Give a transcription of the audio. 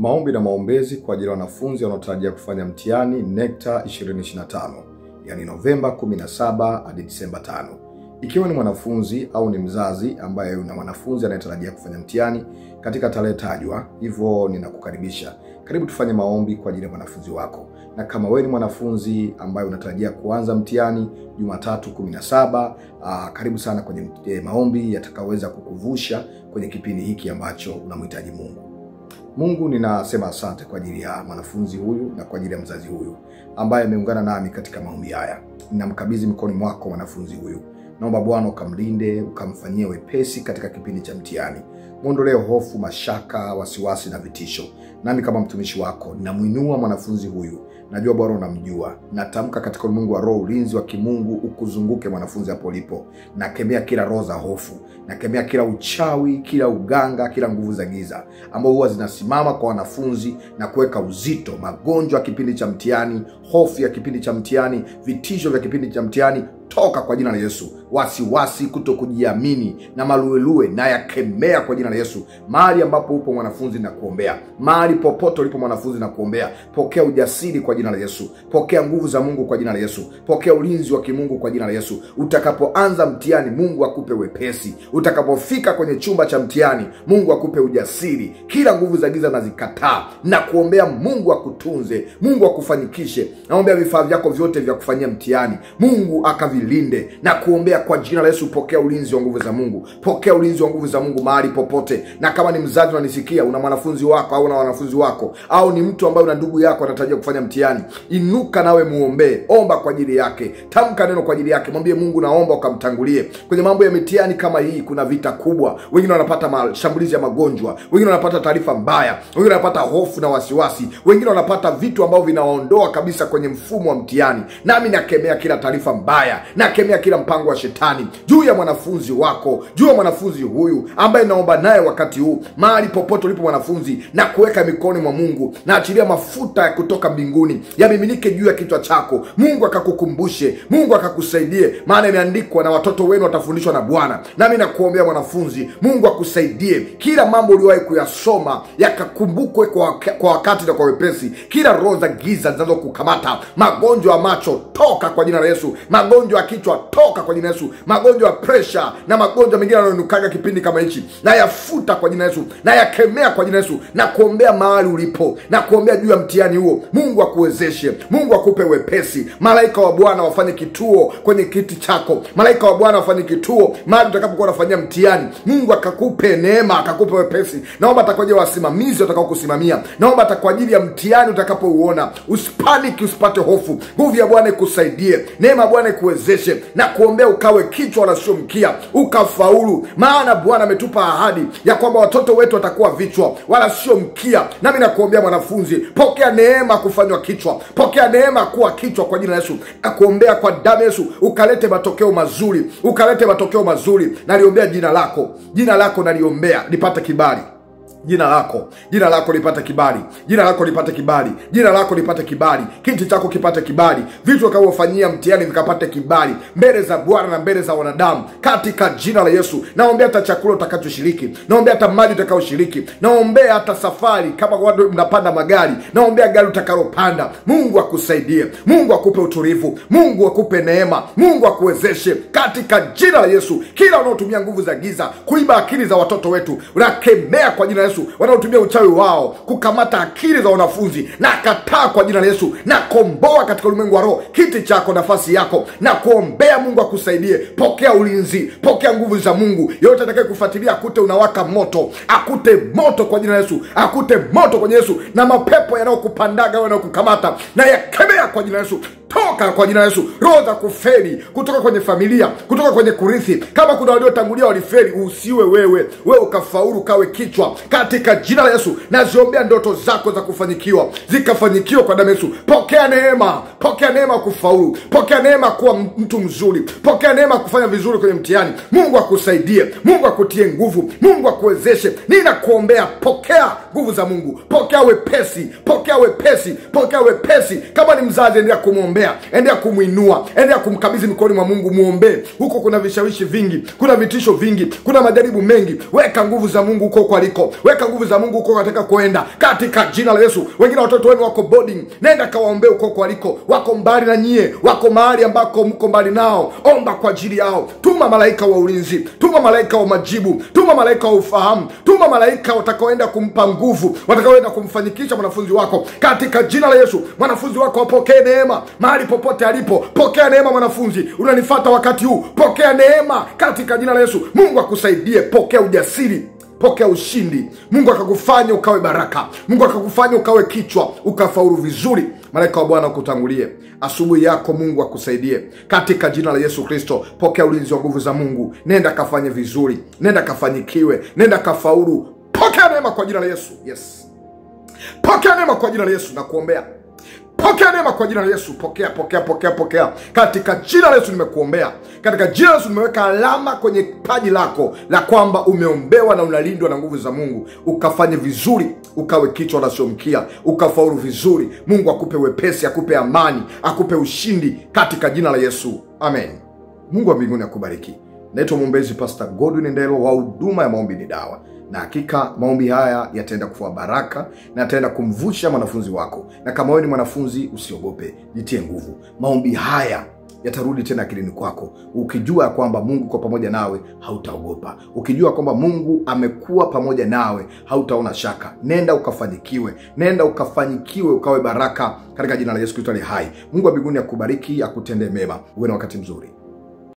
Maombi na maombezi kwa ajili ya wanafunzi wanaotarajia kufanya mtihani NECTA 2025, yani Novemba 17 hadi Disemba 5. Ikiwa ni mwanafunzi au ni mzazi ambaye una mwanafunzi anayetarajia kufanya mtihani katika tarehe tajwa, hivyo ninakukaribisha. Karibu tufanye maombi kwa ajili ya mwanafunzi wako. Na kama wewe ni mwanafunzi ambaye unatarajia kuanza mtihani Jumatatu 17, karibu sana kwenye maombi yatakayoweza kukuvusha kwenye kipindi hiki ambacho unamhitaji Mungu. Mungu, ninasema asante kwa ajili ya mwanafunzi huyu na kwa ajili ya mzazi huyu ambaye ameungana nami katika maombi haya. Ninamkabidhi mikononi mwako mwanafunzi huyu. Naomba Bwana ukamlinde, ukamfanyie wepesi katika kipindi cha mtihani. Muondolee hofu, mashaka, wasiwasi na vitisho. Nami kama mtumishi wako namuinua mwanafunzi huyu. Najua Bwana unamjua. Natamka katika ulimwengu wa roho ulinzi wa kimungu ukuzunguke mwanafunzi hapo ulipo. Nakemea kila roho za hofu, nakemea kila uchawi, kila uganga, kila nguvu za giza ambao huwa zinasimama kwa wanafunzi na kuweka uzito, magonjwa ya kipindi cha mtihani, hofu ya kipindi cha mtihani, vitisho vya kipindi cha mtihani. Toka kwa jina la Yesu. Wasiwasi, kutokujiamini na maluelue na yakemea kwa jina la Yesu. Mahali ambapo upo mwanafunzi na kuombea, mahali popote ulipo mwanafunzi na kuombea, pokea ujasiri kwa jina la Yesu. Pokea nguvu za Mungu kwa jina la Yesu. Pokea ulinzi wa kimungu kwa jina la Yesu. Utakapoanza mtihani, Mungu akupe wepesi. Utakapofika kwenye chumba cha mtihani, Mungu akupe ujasiri. Kila nguvu za giza nazikataa na kuombea Mungu akutunze, Mungu akufanikishe. Naombea vifaa vyako vyote vya kufanyia mtihani, Mungu akavilinde na kuombea kwa jina la Yesu. Pokea ulinzi wa nguvu za Mungu. Pokea ulinzi wa nguvu za Mungu mahali popote. Na kama ni mzazi unanisikia, una mwanafunzi wako au una wanafunzi wako, au ni mtu ambaye una ndugu yako anatarajia kufanya mtihani, inuka nawe muombe. Omba kwa ajili yake. Tamka neno kwa ajili yake. Mwambie Mungu, naomba ukamtangulie. Kwenye mambo ya mitihani kama hii kuna vita kubwa. Wengine wanapata mashambulizi ya magonjwa, wengine wanapata taarifa mbaya, wengine wanapata hofu na wasiwasi, wengine wanapata vitu ambavyo vinaondoa kabisa kwenye mfumo wa mtihani. Nami nakemea kila taarifa mbaya, nakemea kila mpango wa shetani juu ya mwanafunzi wako, juu ya mwanafunzi huyu ambaye naomba naye wakati huu. Mahali popote ulipo mwanafunzi, na kuweka mikononi mwa Mungu, na achilia mafuta ya kutoka mbinguni yamiminike juu ya kichwa chako. Mungu akakukumbushe, Mungu akakusaidie, maana imeandikwa, na watoto wenu watafundishwa na Bwana. Nami nakuombea mwanafunzi, Mungu akusaidie kila mambo uliyowahi kuyasoma yakakumbukwe kwa wakati na kwa wepesi. Kila roho za giza zinazokukamata, magonjwa ya macho, toka kwa jina la Yesu. Magonjwa ya kichwa, toka kwa jina la Yesu. Magonjwa ya pressure na magonjwa mengine yanayonukaga kipindi kama hichi, na yafuta kwa jina la Yesu, na yakemea kwa jina la Yesu. Na kuombea mahali ulipo, na kuombea juu ya mtihani huo, Mungu akuwezeshe, Mungu akupe wepesi. Malaika wa Bwana wafanye kituo kwenye kiti chako. Malaika wa Bwana wafanye kituo mahali utakapokuwa unafanyia mtihani. Mungu akakupe neema, akakupe wepesi. Naomba atakoje wasimamizi watakao kusimamia. Naomba kwa ajili ya mtihani utakapouona, usipaniki, usipate hofu. Nguvu ya Bwana ikusaidie, neema ya Bwana ikuwezeshe, na kuombea ukawe kichwa wala sio mkia, ukafaulu. Maana Bwana ametupa ahadi ya kwamba watoto wetu watakuwa vichwa wala sio mkia. Nami nakuombea mwanafunzi, pokea neema kufanywa kichwa, pokea neema kuwa kichwa kwa jina la Yesu. Nakuombea kwa damu ya Yesu, ukalete matokeo mazuri, ukalete matokeo mazuri. Naliombea jina lako naliombea lipate kibali. Jina lako lipate kibali. Jina lako lipate kibali. Jina lako lipate kibali. Kiti chako kipate kibali. Vitu utakavyofanyia mtihani vikapate kibali mbele za Bwana na mbele za wanadamu, katika jina la Yesu. Naombea hata chakula utakachoshiriki, naombea hata maji utakayoshiriki, naombea hata safari kama watu mnapanda magari, naombea gari utakalopanda. Mungu akusaidie, Mungu akupe utulivu, Mungu akupe neema, Mungu akuwezeshe katika jina la Yesu. Kila wanaotumia nguvu za giza kuiba akili za watoto wetu, unakemea kwa jina la Yesu. Wanaotumia uchawi wao kukamata akili za wanafunzi, na kataa kwa jina la Yesu. Na komboa katika ulimwengu wa roho kiti chako, nafasi yako, na kuombea Mungu akusaidie. Pokea ulinzi, pokea nguvu za Mungu. Yote atakaye kufuatilia akute unawaka moto, akute moto kwa jina la Yesu, akute moto kwa jina la Yesu. Na mapepo yanayokupandaga yanayokukamata, na yakemea kwa jina la Yesu. Toka kwa jina la Yesu. Roho za kufeli kutoka kwenye familia, kutoka kwenye kurithi. Kama kuna waliotangulia walifeli, usiwe wewe ukafaulu, kawe kichwa katika jina la Yesu. Naziombea ndoto zako za kufanikiwa zikafanyikiwa kwa damu ya Yesu. Pokea neema, pokea neema kufaulu, pokea neema kuwa mtu mzuri, pokea neema kufanya vizuri kwenye mtihani. Mungu akusaidie, Mungu akutie nguvu, Mungu akuwezeshe. Ninakuombea, pokea nguvu za Mungu, pokea wepesi, pokea wepesi, pokea wepesi. Kama ni mzazi, endelea kumwombea kumwombea, endelea kumuinua, endelea kumkabidhi mikononi mwa Mungu, muombe. Huko kuna vishawishi vingi, kuna vitisho vingi, kuna majaribu mengi. Weka nguvu za Mungu huko aliko, weka nguvu za Mungu huko katika kuenda, katika jina la Yesu. Wengine watoto wenu wako boarding, nenda kawaombee huko aliko, wako mbali na nyie, wako mahali ambako mko mbali nao, omba kwa ajili yao. Tuma malaika wa ulinzi, tuma malaika wa majibu, tuma malaika wa ufahamu, tuma malaika watakaoenda kumpa nguvu, watakaoenda kumfanikisha mwanafunzi wako katika jina la Yesu. Mwanafunzi wako apokee neema mahali popote alipo. Pokea neema mwanafunzi, unanifuata wakati huu, pokea neema katika jina la Yesu. Mungu akusaidie, pokea ujasiri, pokea ushindi. Mungu akakufanya ukawe baraka, Mungu akakufanya ukawe kichwa, ukafaulu vizuri. Malaika wa Bwana akutangulie asubuhi yako, Mungu akusaidie katika jina la Yesu Kristo. Pokea ulinzi wa nguvu za Mungu, nenda kafanye vizuri, nenda kafanyikiwe, nenda kafaulu. Pokea neema kwa jina la Yesu. Yes, pokea neema kwa jina la Yesu na kuombea. Pokea neema kwa jina la Yesu. Pokea katika jina la Yesu. Nimekuombea katika jina la Yesu. Nimeweka alama kwenye paji lako la kwamba umeombewa na unalindwa na nguvu za Mungu. Ukafanye vizuri, ukawe kichwa na sio mkia, ukafaulu vizuri. Mungu akupe wepesi, akupe amani, akupe ushindi katika jina la Yesu. Amen. Mungu wa mbinguni akubariki. Naitwa mwombezi Pastor Godwin Ndelo wa huduma ya Maombi ni Dawa. Na hakika maombi haya yataenda kuwa baraka na yataenda kumvusha mwanafunzi wako. Na kama wewe ni mwanafunzi, usiogope, jitie nguvu. Maombi haya yatarudi tena akilini kwako. Ukijua kwamba Mungu kwa pamoja nawe, hautaogopa. Ukijua kwamba Mungu amekuwa pamoja nawe, hautaona shaka. Nenda ukafanikiwe, nenda ukafanyikiwe, ukawe baraka katika jina la Yesu Kristo aliye hai. Mungu wa mbinguni akubariki, akutende mema. Uwe na wakati mzuri.